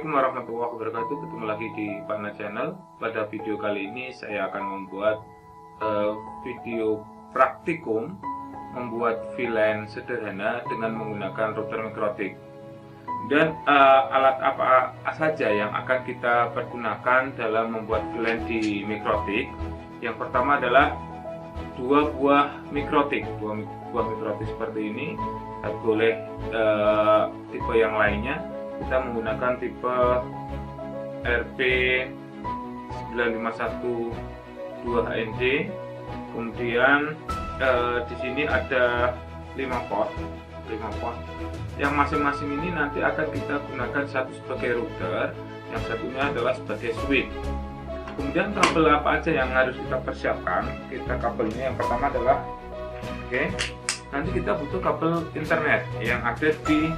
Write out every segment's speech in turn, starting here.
Assalamualaikum warahmatullahi wabarakatuh. Ketemu lagi di Pana Channel. Pada video kali ini saya akan membuat video praktikum membuat VLAN sederhana dengan menggunakan router mikrotik. Dan alat apa saja yang akan kita pergunakan dalam membuat VLAN di mikrotik. Yang pertama adalah dua buah mikrotik seperti ini. Boleh tipe yang lainnya. Kita menggunakan tipe RP9512HND. Kemudian di sini ada 5 port, yang masing-masing ini nanti akan kita gunakan, satu sebagai router, yang satunya adalah sebagai switch. Kemudian kabel apa aja yang harus kita persiapkan? Kabelnya yang pertama adalah nanti kita butuh kabel internet yang ada di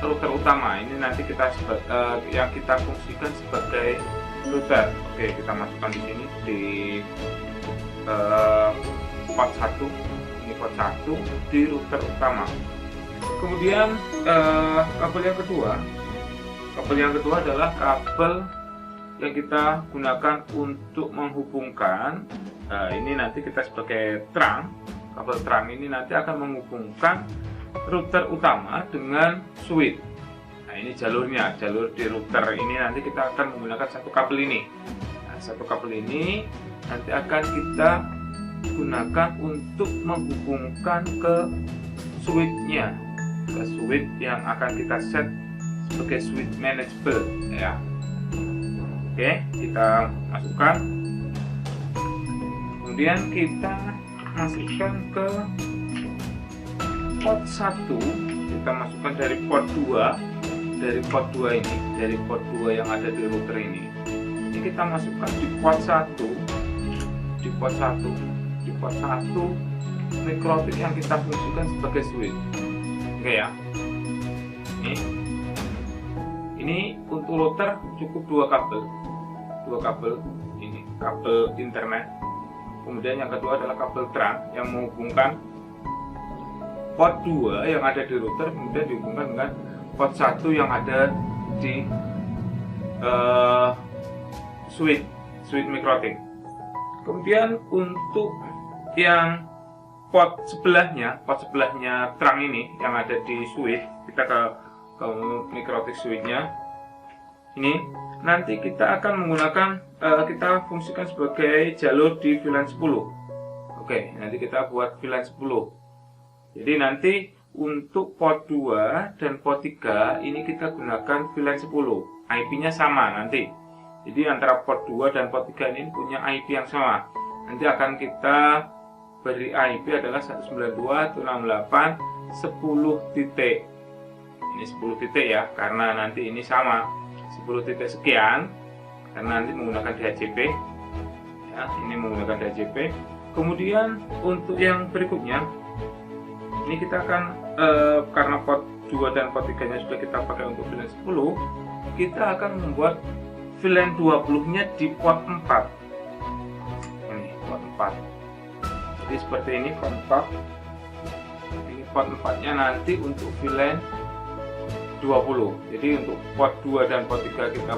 router utama. Ini nanti yang kita fungsikan sebagai router. Kita masukkan di sini di port 1. Ini port 1 di router utama. Kemudian kabel yang kedua adalah kabel yang kita gunakan untuk menghubungkan. Ini nanti kita sebagai terang. Kabel terang ini nanti akan menghubungkan router utama dengan switch. Nah, ini jalurnya, jalur di router ini nanti kita akan menggunakan satu kabel ini. Nah, satu kabel ini nanti akan kita gunakan untuk menghubungkan ke switch-nya, ke switch yang akan kita set sebagai switch manageable ya. Kita masukkan. Kemudian kita masukkan ke port 1, kita masukkan dari port 2, ini, dari port 2 yang ada di router ini. Ini kita masukkan di port 1, di port 1 mikrotik yang kita fungsikan sebagai switch. Ya. Ini untuk router cukup dua kabel. Ini kabel internet. Kemudian yang kedua adalah kabel terang yang menghubungkan port 2 yang ada di router, kemudian dihubungkan dengan port 1 yang ada di switch mikrotik. Kemudian untuk yang port sebelahnya terang ini yang ada di switch, kita ke mikrotik switchnya. Ini nanti kita akan menggunakan, kita fungsikan sebagai jalur di VLAN 10. Nanti kita buat VLAN 10. Jadi nanti untuk port 2 dan port 3 ini kita gunakan VLAN 10. IP-nya sama nanti. Jadi antara port 2 dan port 3 ini punya IP yang sama. Nanti akan kita beri IP adalah 192.168.10 titik. Ini 10 titik ya, karena nanti ini sama 10 titik sekian, karena nanti menggunakan DHCP ya, ini menggunakan DHCP. Kemudian untuk yang berikutnya ini kita akan karena port 2 dan port 3 nya sudah kita pakai untuk VLAN 10, kita akan membuat VLAN 20 nya di port 4. Ini port 4. Jadi seperti ini port 4. Ini port 4 nya nanti untuk VLAN 20. Jadi untuk port 2 dan port 3 kita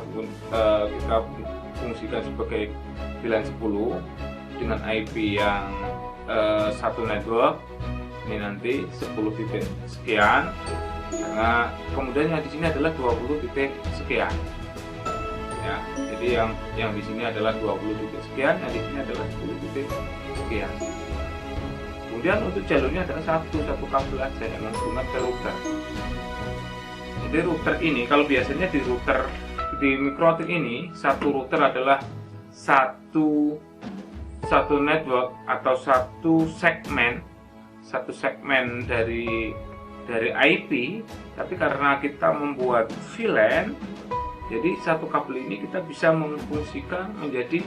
fungsikan sebagai VLAN 10 dengan IP yang satu network. Ini nanti 10 titik sekian, karena kemudian yang di sini adalah 20 titik sekian ya. Jadi yang di sini adalah 20 titik sekian, yang di sini adalah 10 titik sekian. Kemudian untuk jalurnya adalah satu kabel aja yang menghubungkan ke router. Jadi router ini, kalau biasanya di router di mikrotik ini, satu router adalah satu network atau satu segmen dari IP. Tapi karena kita membuat VLAN, jadi satu kabel ini kita bisa memfungsikan menjadi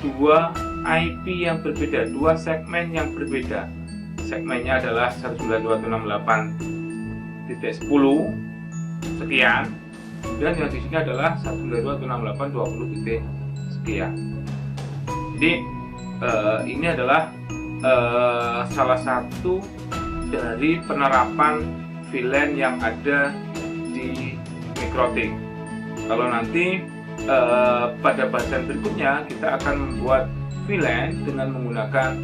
dua IP yang berbeda, dua segmen yang berbeda. Segmennya adalah 192.168.10 sekian, dan yang di sini adalah 192.168.20 titik sekian. Jadi ini adalah salah satu dari penerapan VLAN yang ada di mikrotik. Kalau nanti pada bahasan berikutnya kita akan membuat VLAN dengan menggunakan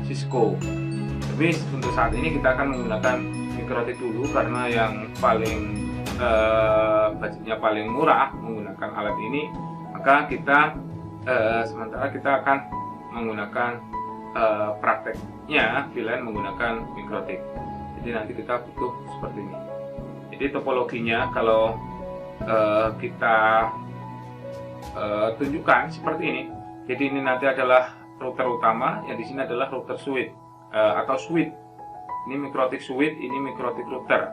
Cisco. Tapi untuk saat ini kita akan menggunakan Mikrotik dulu karena yang paling budgetnya paling murah menggunakan alat ini. Maka kita sementara kita akan menggunakan prakteknya VLAN menggunakan Mikrotik. Jadi nanti kita butuh seperti ini. Jadi topologinya kalau kita tunjukkan seperti ini. Jadi ini nanti adalah router utama, yang di sini adalah router switch atau switch. Ini Mikrotik switch, ini Mikrotik router.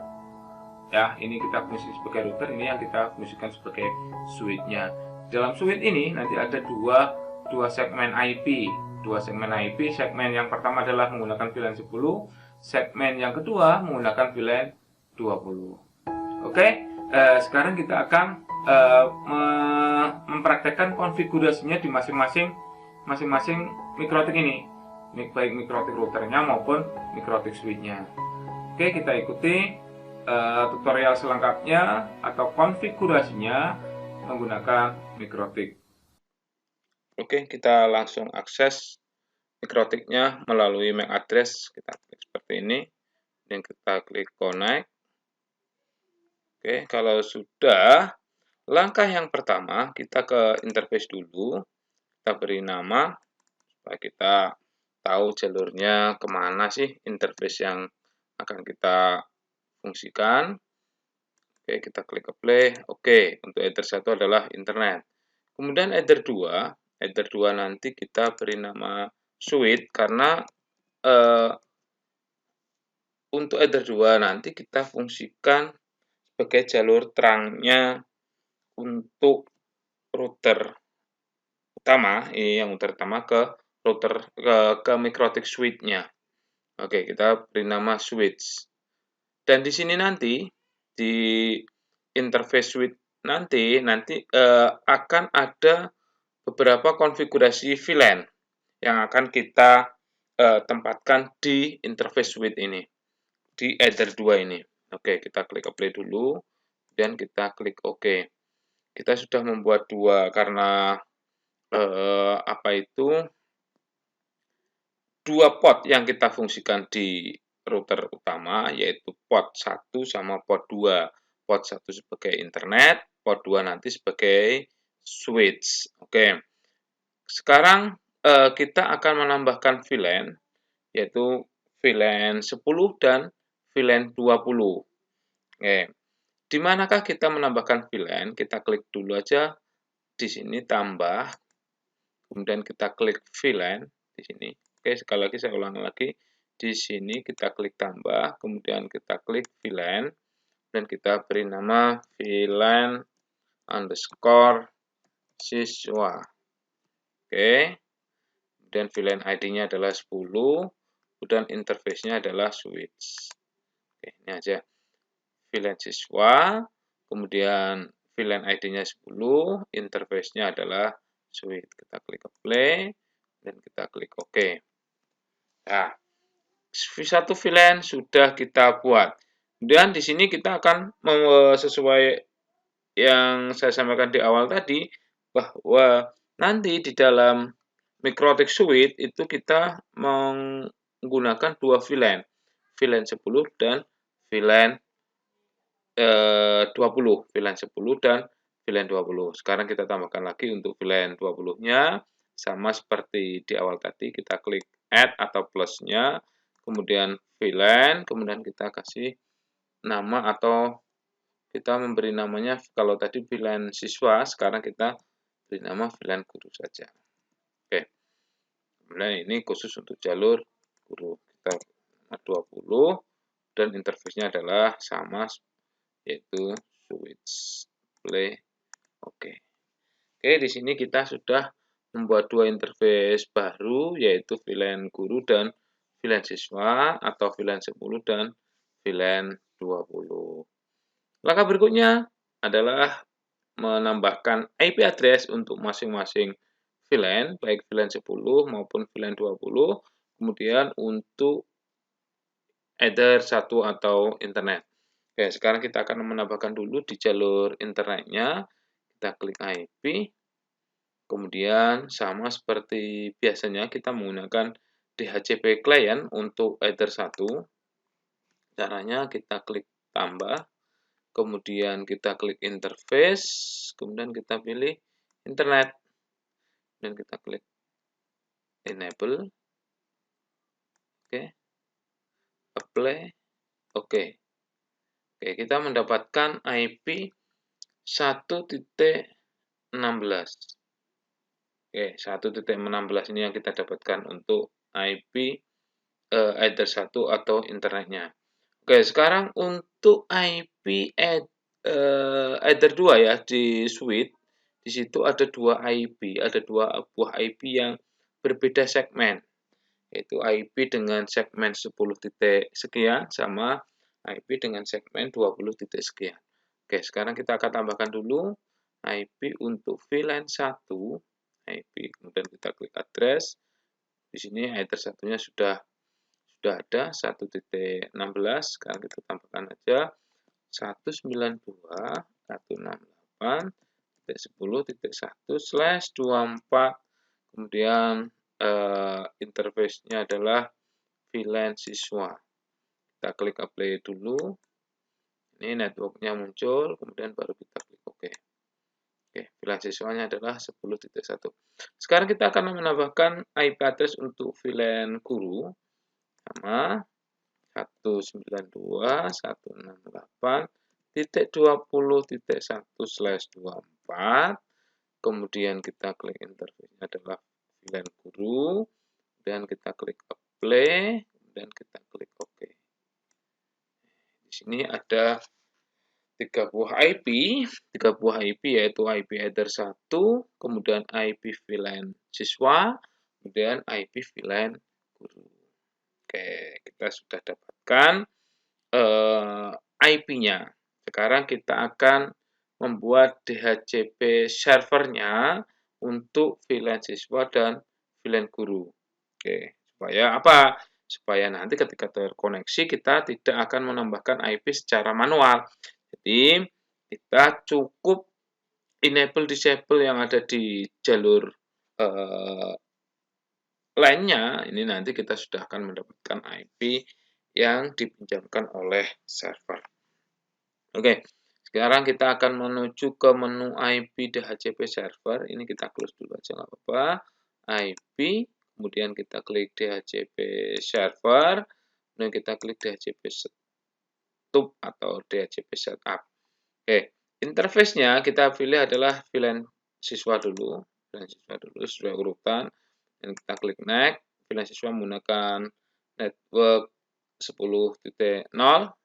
Ya, ini kita fungsi sebagai router, ini yang kita fungsikan sebagai switch-nya. Dalam switch ini nanti ada dua segmen IP. Segmen yang pertama adalah menggunakan VLAN 10, segmen yang kedua menggunakan VLAN 20. Oke, sekarang kita akan mempraktekkan konfigurasinya di masing-masing Mikrotik ini, baik Mikrotik routernya maupun Mikrotik switch-nya. Oke, kita ikuti tutorial selengkapnya atau konfigurasinya menggunakan Mikrotik. Oke, kita langsung akses Mikrotiknya melalui MAC address. Kita klik seperti ini dan kita klik connect. Oke, kalau sudah, langkah yang pertama kita ke interface dulu. Kita beri nama supaya kita tahu jalurnya kemana sih interface yang akan kita fungsikan. Oke, kita klik play. Oke, untuk header 1 adalah internet. Kemudian header 2 nanti kita beri nama switch karena untuk header 2 nanti kita fungsikan sebagai jalur terangnya untuk router utama, ini yang router utama ke router ke Mikrotik switch-nya. Oke, kita beri nama switch. Dan di sini nanti di interface switch nanti akan ada beberapa konfigurasi VLAN yang akan kita tempatkan di interface switch ini, di header 2 ini. Oke, kita klik apply dulu dan kita klik OK. Kita sudah membuat dua karena dua port yang kita fungsikan di router utama, yaitu port 1 sama port 2. Port 1 sebagai internet, port 2 nanti sebagai switch. Oke. Sekarang kita akan menambahkan VLAN, yaitu VLAN 10 dan VLAN 20. Oke. Di manakah kita menambahkan VLAN? Kita klik dulu aja di sini tambah, kemudian kita klik VLAN di sini. Oke, sekali lagi saya ulang lagi. Di sini kita klik tambah, kemudian kita klik VLAN dan kita beri nama VLAN underscore siswa. Oke. Kemudian VLAN ID-nya adalah 10, kemudian interface-nya adalah switch. Oke, ini aja. VLAN siswa, kemudian VLAN ID-nya 10, interface-nya adalah switch. Kita klik play dan kita klik OK. Nah, satu VLAN sudah kita buat. Kemudian di sini kita akan sesuai yang saya sampaikan di awal tadi, bahwa nanti di dalam Mikrotik switch itu kita menggunakan dua VLAN, VLAN 10 dan VLAN 20, VLAN 10 dan VLAN 20. Sekarang kita tambahkan lagi untuk VLAN 20-nya, sama seperti di awal tadi, kita klik add atau plusnya, kemudian VLAN, kemudian kita kasih nama atau kita memberi namanya, kalau tadi VLAN siswa, sekarang kita beri nama VLAN guru saja. Oke. Kemudian ini khusus untuk jalur guru. Kita 20 dan interface-nya adalah sama, yaitu switch play. Oke. Oke, di sini kita sudah membuat dua interface baru, yaitu VLAN guru dan VLAN siswa, atau VLAN 10 dan VLAN 20. Langkah berikutnya adalah menambahkan IP address untuk masing-masing VLAN, baik VLAN 10 maupun VLAN 20. Kemudian untuk header 1 atau internet. Oke, sekarang kita akan menambahkan dulu di jalur internetnya. kita klik IP, kemudian sama seperti biasanya kita menggunakan DHCP client untuk Ether 1. Caranya kita klik tambah, kemudian kita klik interface, kemudian kita pilih internet, dan kita klik enable, oke, apply, oke. Oke, kita mendapatkan IP 1.16. Oke, 1.16 ini yang kita dapatkan untuk IP Ether 1 atau internetnya. Oke, sekarang untuk IP Ether 2 ya di suite, di situ ada dua buah IP yang berbeda segmen, yaitu IP dengan segmen 10 titik sekian sama IP dengan segmen 20 titik sekian. Oke, sekarang kita akan tambahkan dulu IP untuk VLAN 1 IP, kemudian kita klik address. Di sini Ether satunya sudah ada 1.16. Sekarang kita tambahkan aja 192.168.10.1/24. Kemudian interface-nya adalah VLAN siswa. Kita klik apply dulu. Ini network-nya muncul, kemudian baru kita klik OK. Oke, VLAN siswanya adalah 10.1. Sekarang kita akan menambahkan IP address untuk VLAN guru sama 192.168.20.1/24. Kemudian kita klik interface-nya adalah VLAN guru, dan kita klik apply, dan kita klik OK. Di sini ada tiga buah IP yaitu IP Ether 1, kemudian IP VLAN siswa, kemudian IP VLAN guru. Oke, kita sudah dapatkan IP-nya. Sekarang kita akan membuat DHCP servernya untuk VLAN siswa dan VLAN guru. Oke, supaya apa? Supaya nanti ketika terkoneksi kita tidak akan menambahkan IP secara manual. Jadi kita cukup enable disable yang ada di jalur lainnya, ini nanti kita sudah akan mendapatkan IP yang dipinjamkan oleh server. Oke, sekarang kita akan menuju ke menu IP DHCP server. Ini kita close dulu aja, nggak apa-apa. IP, kemudian kita klik DHCP server, kemudian kita klik DHCP setup atau DHCP setup. Oke, interface-nya kita pilih adalah VLAN siswa dulu. VLAN siswa dulu sesuai urutan. Dan kita klik next. VLAN siswa menggunakan network 10.0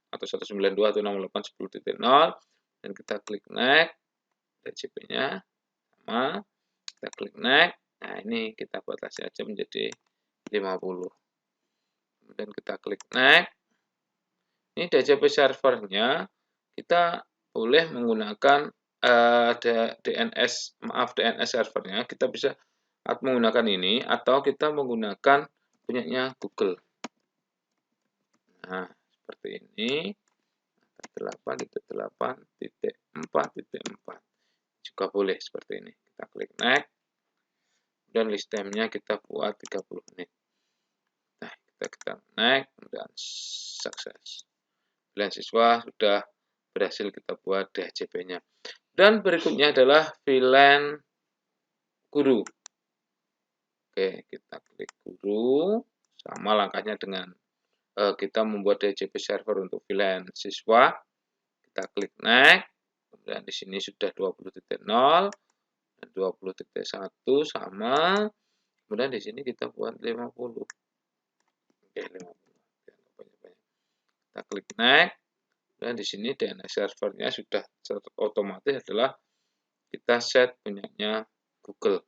atau 192 atau 168.10.0, dan kita klik next. DHCP-nya sama, kita klik next. Nah, ini kita batasi aja menjadi 50. Kemudian kita klik next. Ini DHCP servernya kita boleh menggunakan DNS servernya. Kita bisa menggunakan ini atau kita menggunakan punyanya Google. Nah, seperti ini. 8.8.4.4 juga boleh seperti ini. Kita klik next. Dan list time-nya kita buat 30 menit. Nah, kita next dan sukses. VLAN siswa sudah berhasil kita buat DHCP-nya. Dan berikutnya adalah VLAN guru. Oke, kita klik guru, sama langkahnya dengan kita membuat DHCP server untuk VLAN siswa. Kita klik next, kemudian di sini sudah 20.0 dan 20.1 sama, kemudian di sini kita buat 50. Oke, 50. Kita klik next, dan di sini DNS servernya sudah otomatis adalah kita set punyanya Google.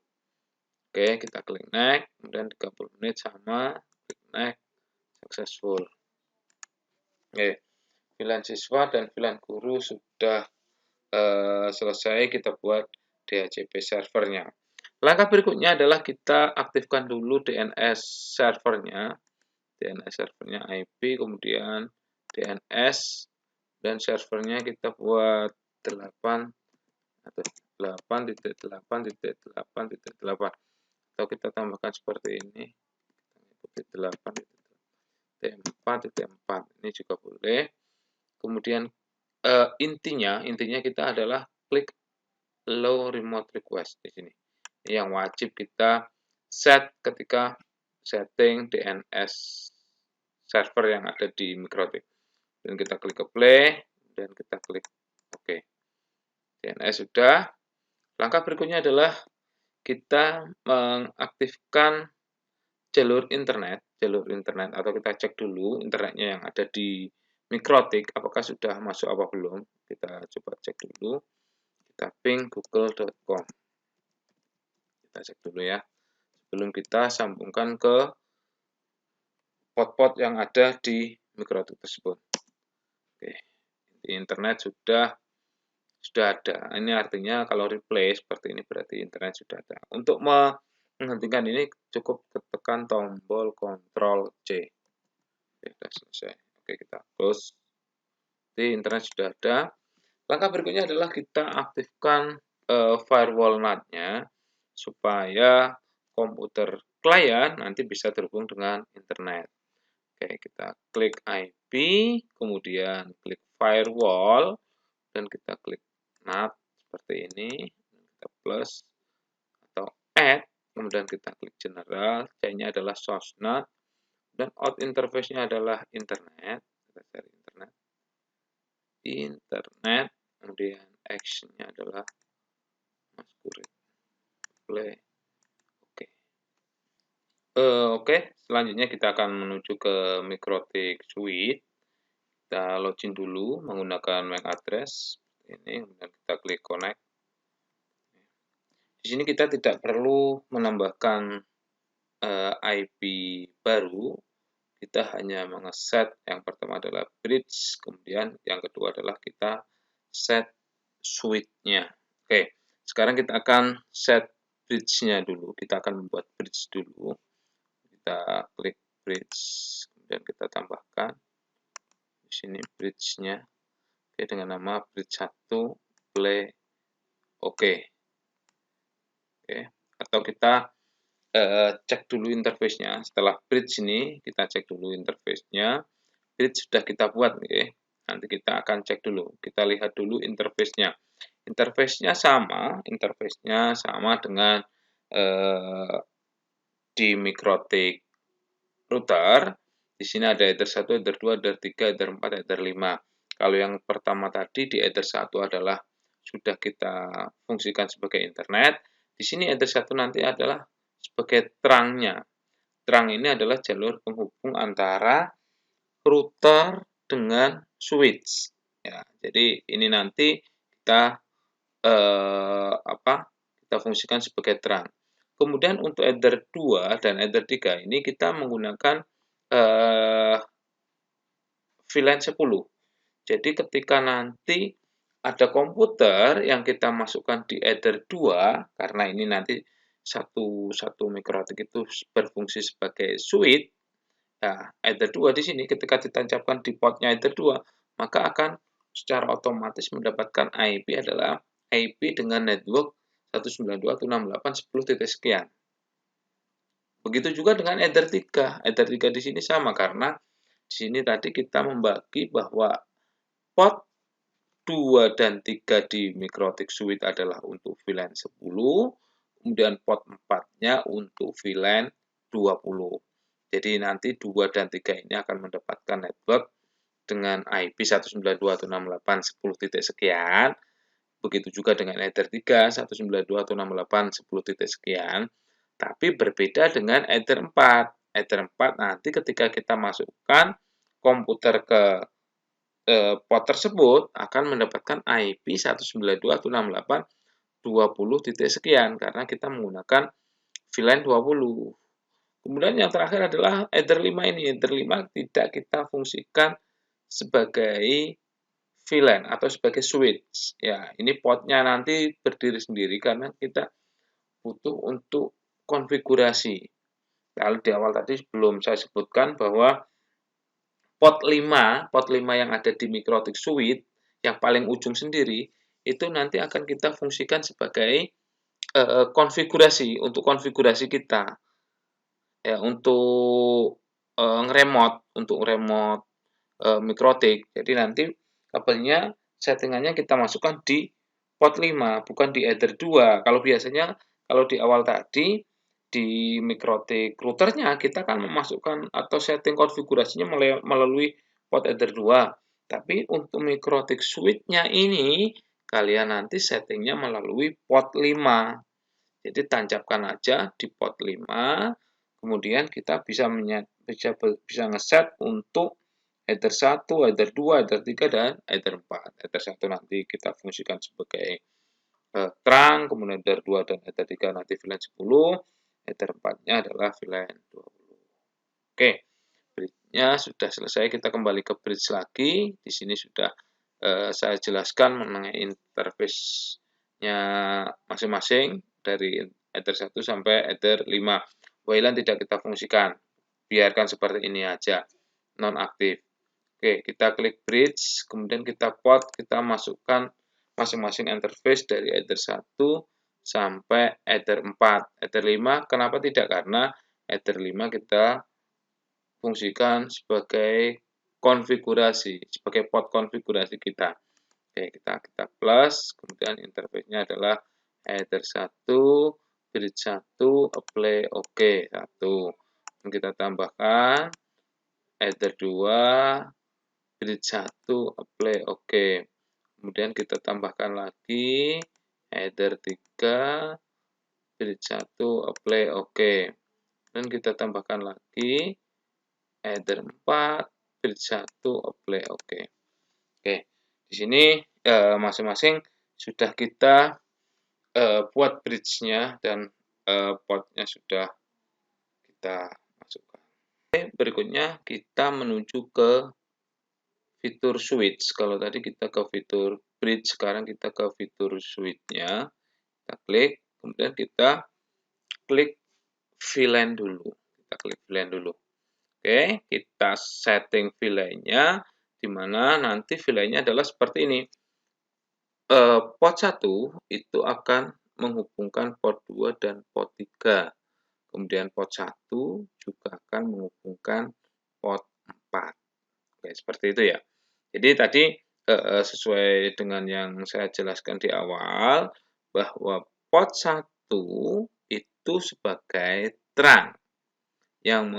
Oke, kita klik next, kemudian 30 menit sama, klik next, successful. Oke, VLAN siswa dan VLAN guru sudah selesai kita buat DHCP servernya. Langkah berikutnya adalah kita aktifkan dulu DNS servernya. DNS servernya IP, kemudian DNS, dan servernya kita buat 8 8.8.8.8, atau kita tambahkan seperti ini, ikuti 8.4.4, ini juga boleh. Kemudian intinya kita adalah klik allow remote request di sini. Ini yang wajib kita set ketika setting DNS server yang ada di Mikrotik. Dan kita klik ke play dan kita klik OK. DNS sudah. Langkah berikutnya adalah kita mengaktifkan jalur internet atau kita cek dulu internetnya yang ada di Mikrotik apakah sudah masuk apa belum. Kita coba cek dulu. Kita ping google.com. Kita cek dulu ya. Sebelum kita sambungkan ke pot-pot yang ada di Mikrotik tersebut. Oke. Di internet sudah ada. Ini artinya kalau replay seperti ini berarti internet sudah ada. Untuk menghentikan ini cukup tekan tombol Ctrl C. Oke, sudah selesai. Oke, kita close. Di internet sudah ada. Langkah berikutnya adalah kita aktifkan firewall NAT-nya supaya komputer klien nanti bisa terhubung dengan internet. Oke, kita klik IP, kemudian klik firewall, dan kita klik NAT seperti ini, kita plus atau add, kemudian kita klik general, C-nya adalah source NAT, dan out interface-nya adalah internet, kita cari internet, kemudian action-nya adalah masquerade play. Oke, selanjutnya kita akan menuju ke Mikrotik Suite. Kita login dulu menggunakan MAC address ini, kemudian kita klik connect. Di sini kita tidak perlu menambahkan IP baru, kita hanya mengeset yang pertama adalah bridge, kemudian yang kedua adalah kita set suite-nya. Oke, sekarang kita akan set bridge-nya dulu. Kita akan membuat bridge dulu. Kita klik bridge, kemudian kita tambahkan di sini bridge-nya, oke, dengan nama bridge 1 play. Oke, atau kita cek dulu interface-nya. Setelah bridge ini kita cek dulu interface-nya. Bridge sudah kita buat, oke. Nanti kita akan cek dulu. Kita lihat dulu interface-nya. Interface-nya sama dengan di Mikrotik router. Di sini ada header 1, header 2, header 3, header 4, header 5. Kalau yang pertama tadi di header 1 adalah sudah kita fungsikan sebagai internet. Di sini header 1 nanti adalah sebagai terangnya. Terang ini adalah jalur penghubung antara router dengan switch. Ya, jadi ini nanti kita kita fungsikan sebagai terang. Kemudian untuk header 2 dan header 3 ini kita menggunakan VLAN 10. Jadi ketika nanti ada komputer yang kita masukkan di header 2, karena ini nanti satu Mikrotik itu berfungsi sebagai switch. Nah, header 2 di sini ketika ditancapkan di portnya header 2, maka akan secara otomatis mendapatkan IP adalah IP dengan network 192.168.10 sekian. Begitu juga dengan header 3. Header 3 di sini sama karena di sini tadi kita membagi bahwa port 2 dan 3 di Mikrotik Suite adalah untuk VLAN 10, kemudian port 4-nya untuk VLAN 20. Jadi nanti 2 dan 3 ini akan mendapatkan network dengan IP 192.168.10 sekian. Begitu juga dengan header 3, 192.168.10 sekian. Tapi berbeda dengan header 4. Header 4 nanti ketika kita masukkan komputer ke port tersebut akan mendapatkan IP 192.168.20 sekian karena kita menggunakan VLAN 20. Kemudian yang terakhir adalah header 5 ini. Header 5 tidak kita fungsikan sebagai VLAN atau sebagai switch. Ya, ini portnya nanti berdiri sendiri karena kita butuh untuk konfigurasi. Kalau di awal tadi belum saya sebutkan bahwa port 5 yang ada di Mikrotik Suite yang paling ujung sendiri itu nanti akan kita fungsikan sebagai konfigurasi untuk konfigurasi kita. Ya, untuk ngeremot mikrotik. Jadi nanti kabelnya settingannya kita masukkan di port 5, bukan di Ether 2. Kalau biasanya kalau di awal tadi di mikrotik routernya kita kan memasukkan atau setting konfigurasinya melalui port Ether 2. Tapi untuk mikrotik switch-nya ini kalian nanti settingnya melalui port 5. Jadi tancapkan aja di port 5. Kemudian kita bisa ngeset untuk Ether 1, Ether 2, Ether 3, dan Ether 4. Ether 1 nanti kita fungsikan sebagai terang, kemudian Ether 2 dan Ether 3 nanti VLAN 10, Ether 4-nya adalah VLAN 20. Oke, bridge-nya sudah selesai, kita kembali ke bridge lagi. Di sini sudah saya jelaskan mengenai interface-nya masing-masing dari Ether 1 sampai Ether 5. WLAN tidak kita fungsikan, biarkan seperti ini aja, non-aktif. Oke, kita klik bridge, kemudian kita port, kita masukkan masing-masing interface dari Ether 1 sampai Ether 4. Ether 5, kenapa tidak? Karena Ether 5 kita fungsikan sebagai konfigurasi, sebagai port konfigurasi kita. Oke, kita plus, kemudian interface-nya adalah Ether 1, bridge 1, apply OK 1. Dan kita tambahkan Ether 2, bridge 1, apply OK. Kemudian kita tambahkan lagi Ether 3, bridge 1, apply OK. Dan kita tambahkan lagi Ether 4, bridge 1, apply OK. Oke, di sini masing-masing sudah kita buat bridge-nya dan port-nya sudah kita masukkan. Oke, berikutnya kita menuju ke fitur switch. Kalau tadi kita ke fitur bridge, sekarang kita ke fitur switch-nya. Kita klik, kemudian kita klik VLAN dulu. Kita klik VLAN dulu. Oke, kita setting VLAN-nya, di mana nanti VLAN-nya adalah seperti ini. Port 1 itu akan menghubungkan port 2 dan port 3. Kemudian port 1 juga akan menghubungkan port 4. Oke, seperti itu ya. Jadi tadi sesuai dengan yang saya jelaskan di awal, bahwa port 1 itu sebagai terang yang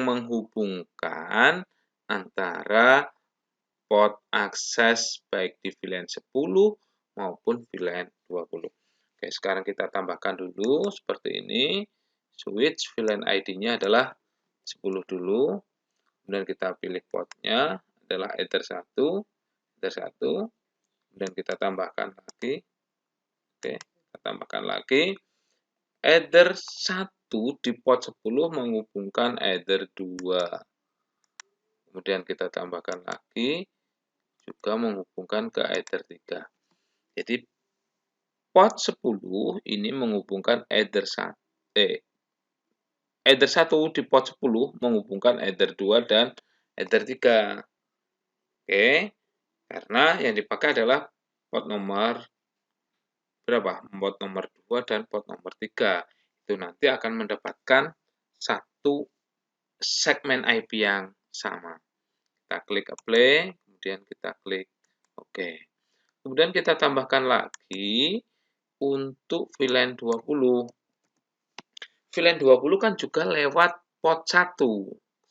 menghubungkan antara port akses baik di VLAN 10 maupun VLAN 20. Oke, sekarang kita tambahkan dulu seperti ini. Switch VLAN ID-nya adalah 10 dulu. Kemudian kita pilih portnya adalah Ether 1. Kemudian kita tambahkan lagi. Oke, kita tambahkan lagi. Ether 1 di port 10 menghubungkan Ether 2. Kemudian kita tambahkan lagi juga menghubungkan ke Ether 3. Jadi port 10 ini menghubungkan Ether 1 di port 10 menghubungkan Ether 2 dan Ether 3. Oke, karena yang dipakai adalah port nomor berapa? Port nomor 2 dan port nomor 3. Itu nanti akan mendapatkan satu segmen IP yang sama. Kita klik apply, kemudian kita klik OK. Kemudian kita tambahkan lagi untuk VLAN 20. VLAN 20 kan juga lewat port 1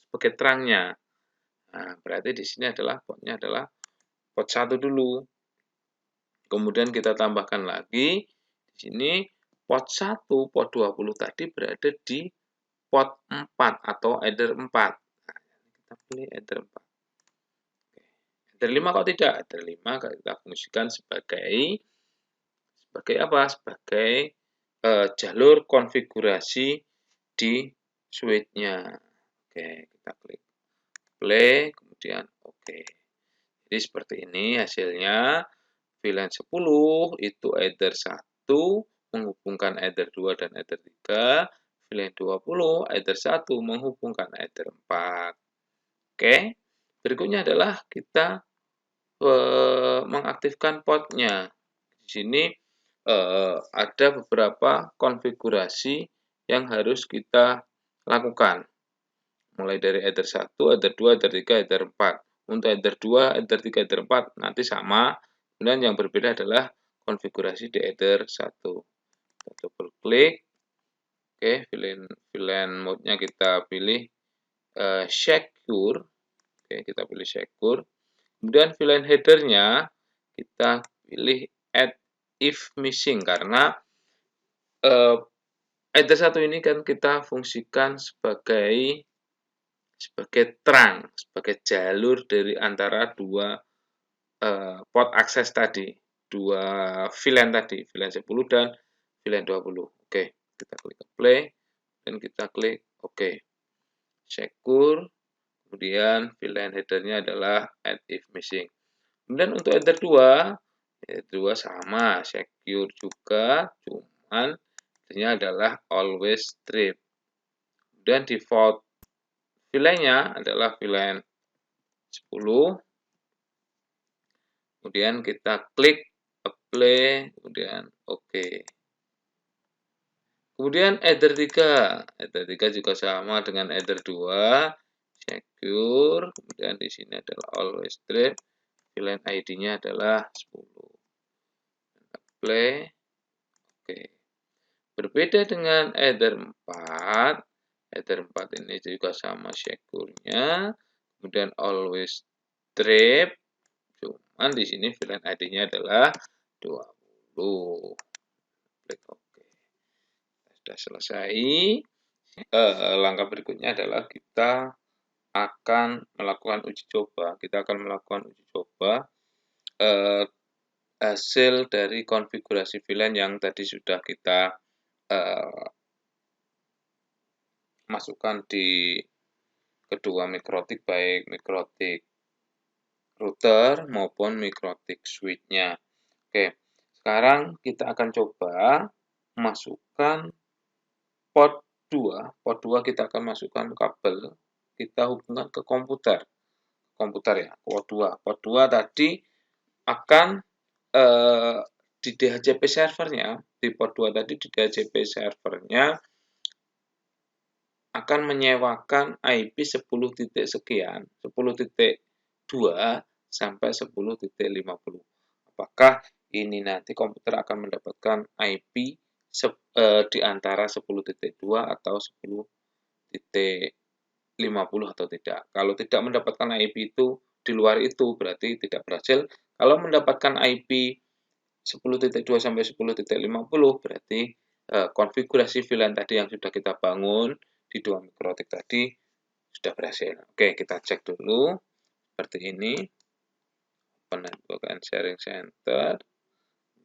sebagai terangnya. Nah, berarti di sini adalah portnya adalah port 1 dulu. Kemudian kita tambahkan lagi di sini port 1, port 20 tadi berada di port 4 atau Ether 4. Nah, kita pilih Ether 4. Ether 5 kok tidak? Ether 5 kita fungsikan sebagai apa? Sebagai jalur konfigurasi di switch-nya. Oke, kita klik play, kemudian oke. Jadi seperti ini hasilnya. VLAN 10 itu Ether 1 menghubungkan Ether 2 dan Ether 3. VLAN 20 Ether 1 menghubungkan Ether 4. Oke, berikutnya adalah kita mengaktifkan portnya. Di sini ada beberapa konfigurasi yang harus kita lakukan. Mulai dari Ether 1, Ether 2, Ether 3, Ether 4. Untuk Ether 2, Ether 3, Ether 4 nanti sama. Kemudian yang berbeda adalah konfigurasi di Ether 1. Kita double klik. Oke, VLAN mode-nya kita pilih secure. Oke, kita pilih secure. Kemudian VLAN header-nya kita pilih add if missing karena Ether 1 ini kan kita fungsikan sebagai trunk, sebagai jalur dari antara dua port akses tadi, dua VLAN tadi, VLAN 10 dan VLAN 20. Oke, kita klik play dan kita klik oke. Secure, kemudian VLAN header-nya adalah add if missing. Kemudian untuk Ether 2 sama, secure juga, cuman header-nya adalah always strip. Kemudian default VLAN-nya adalah VLAN 10. Kemudian kita klik apply, kemudian oke. Kemudian Ether 3. Ether 3 juga sama dengan Ether 2. Secure. Kemudian di sini adalah always strip. VLAN ID-nya adalah 10. Apply. Oke. Berbeda dengan Ether 4. Ether 4 ini juga sama secure-nya. Kemudian always strip. Cuman di sini VLAN ID-nya adalah 20. Klik OK. Sudah selesai. Langkah berikutnya adalah kita akan melakukan uji coba. Kita akan melakukan uji coba hasil dari konfigurasi VLAN yang tadi sudah kita masukkan di kedua mikrotik, baik mikrotik router maupun mikrotik switch-nya. Oke, sekarang kita akan coba masukkan port 2. Port 2 kita akan masukkan kabel, kita hubungkan ke komputer ya, port 2. Port 2 tadi akan di DHCP servernya, di port 2 tadi di DHCP servernya akan menyewakan IP 10 titik sekian, 10.2 sampai 10.50. Apakah ini nanti komputer akan mendapatkan IP di antara 10.2 atau 10.50 atau tidak. Kalau tidak mendapatkan IP itu di luar itu berarti tidak berhasil. Kalau mendapatkan IP 10.2 sampai 10.50 berarti konfigurasi VLAN tadi yang sudah kita bangun di dua mikrotik tadi sudah berhasil. Oke, kita cek dulu seperti ini. Open Network and Sharing Center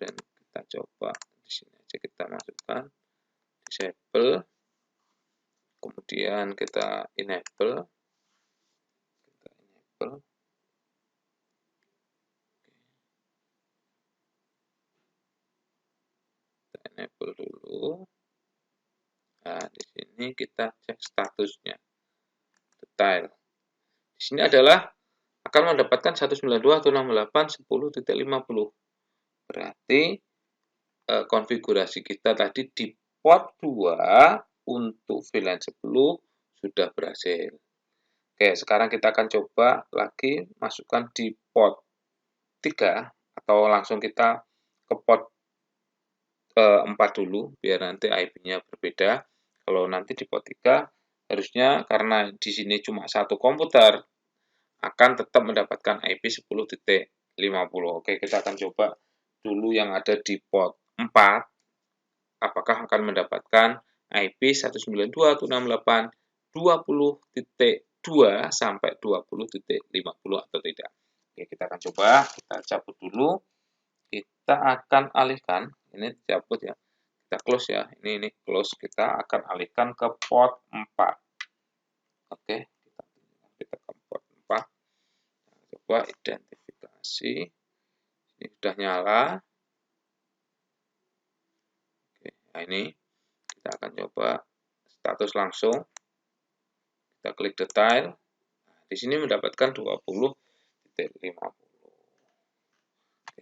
dan kita coba di sini aja kita masukkan disable, kemudian kita enable. Enable dulu. Nah, di sini kita cek statusnya. Detail. Di sini adalah akan mendapatkan 192.168.10.50. Berarti konfigurasi kita tadi di port 2 untuk VLAN 10 sudah berhasil. Oke, sekarang kita akan coba lagi masukkan di port 3 atau langsung kita ke port 4 dulu biar nanti IP-nya berbeda. Kalau nanti di port 3 harusnya karena di sini cuma satu komputer akan tetap mendapatkan IP 10.50. Oke, kita akan coba dulu yang ada di port 4. Apakah akan mendapatkan IP 192.168.20.2 sampai 20.50 atau tidak. Oke, kita akan coba, kita cabut dulu. Kita akan alihkan, ini cabut ya, kita close ya, ini close, kita akan alihkan ke port 4. Oke, kita ke port 4. Coba identifikasi, ini sudah nyala. Oke, nah ini kita akan coba status langsung, kita klik detail. Nah, di sini mendapatkan 20.50.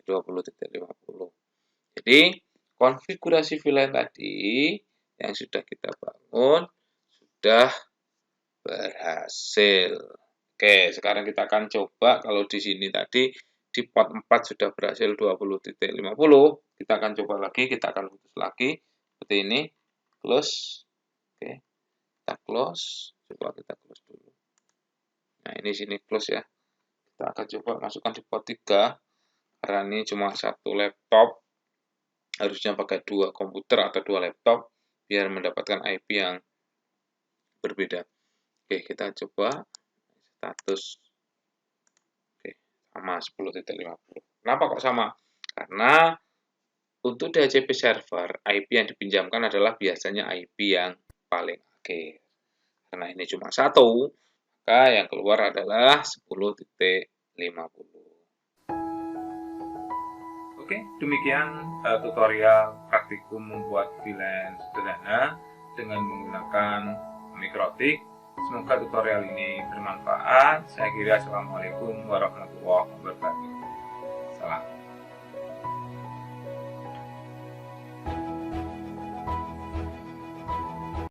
20.50. Jadi konfigurasi VLAN tadi yang sudah kita bangun sudah berhasil. Oke, sekarang kita akan coba kalau di sini tadi di port 4 sudah berhasil 20.50. Kita akan coba lagi, kita akan putus lagi seperti ini. Close. Oke. Kita close. Coba kita close dulu. Nah, ini sini close ya. Kita akan coba masukkan di port 3 karena ini cuma satu laptop. Harusnya pakai 2 komputer atau 2 laptop biar mendapatkan IP yang berbeda. Oke, kita coba status. Oke, sama 10.50. Kenapa kok sama? Karena untuk DHCP server, IP yang dipinjamkan adalah biasanya IP yang paling akhir. Karena ini cuma satu, maka yang keluar adalah 10.50. Oke, demikian tutorial praktikum membuat VLAN sederhana dengan menggunakan Mikrotik. Semoga tutorial ini bermanfaat. Saya kira assalamualaikum warahmatullahi wabarakatuh.